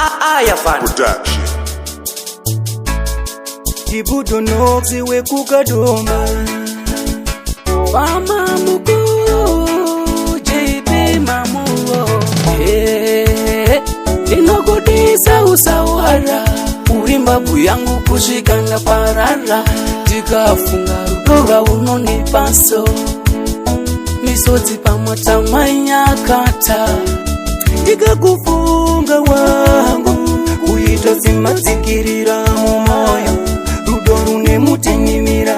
Production. Ibudo nozi we kukadomba Mama muku JB mamuo Inogodisa usawara Urimba buyangu kushikana parara Tikafunga rudora unonipaso Misoti pamotamanya kata Tika kufunga wangu Kuito simazikirira mumoyo Rudorune mutinimira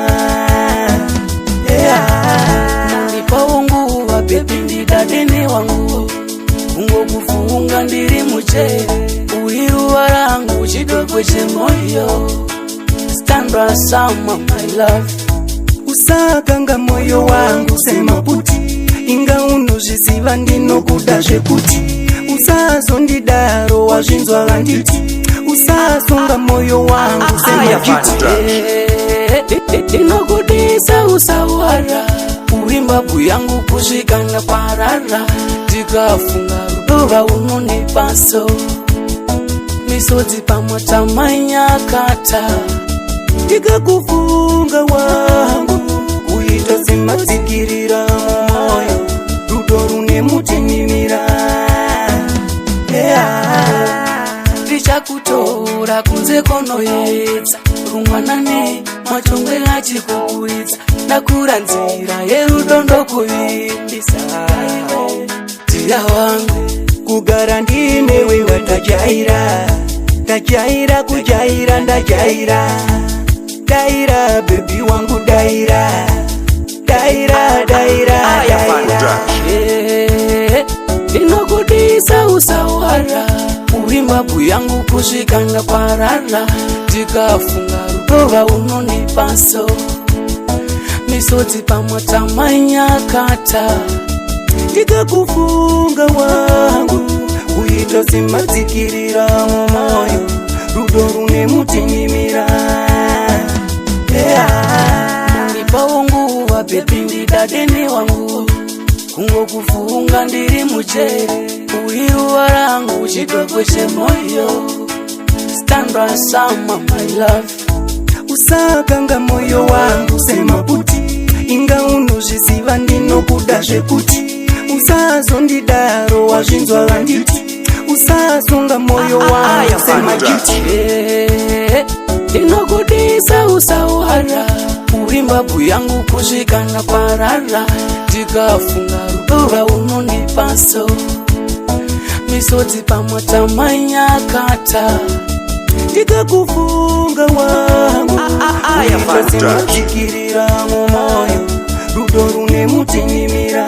Mulipa wangu wa bebi ndidadene wangu Ungo kufunga ndiri muche Uhiru warangu chidogwe moyo Standra sama my love Usakanga moyo wangu sema puti Inga unojiziva ndino kudashe kuti Usazo ndidaro wajinzwa ganditi Usasonga moyo wangu sema kiti Inokudisa usawara Urimba buyangu kushikana parara Tikafunga rudora unonipaso Misoti pamotamanya kata Tika kufunga wangu Kuito simazikirira moyo Rudorune mutinimira Richa kutora kunze kono yetsa Rumwanane machongwe achikukuitsa Nakura nzira yerudondo kuvimbisa Tia wangu kugara ndinewe watajaira Tajaira kujaira ndajaira Daira baby wangu daira Daira daira daira Inokudisa usawara Urimba buyangu kushikana parara Tikafunga rudora unonipaso Misoti pamotamanya kata Tika kufunga wangu Kuito simazikirira mumoyo Rudorune mutinimira Mulipa wangu wa bebi ndidadene wangu Ungo kufunga ndiri muche Uhiru warangu chidogwe moyo Standra sama my love Usakanga moyo wangu sema puti Inga unojiziva ndino kudashe kuti Usazo ndidaro wajinzwa ganditi Usasonga moyo wangu sema kiti Inokudisa usawara Urimba buyangu kushikana parara Tikafunga rudora unonipaso Misoti pamotamanya kata Tika kufunga wangu Kuito simazikirira mumoyo Rudorune mutinimira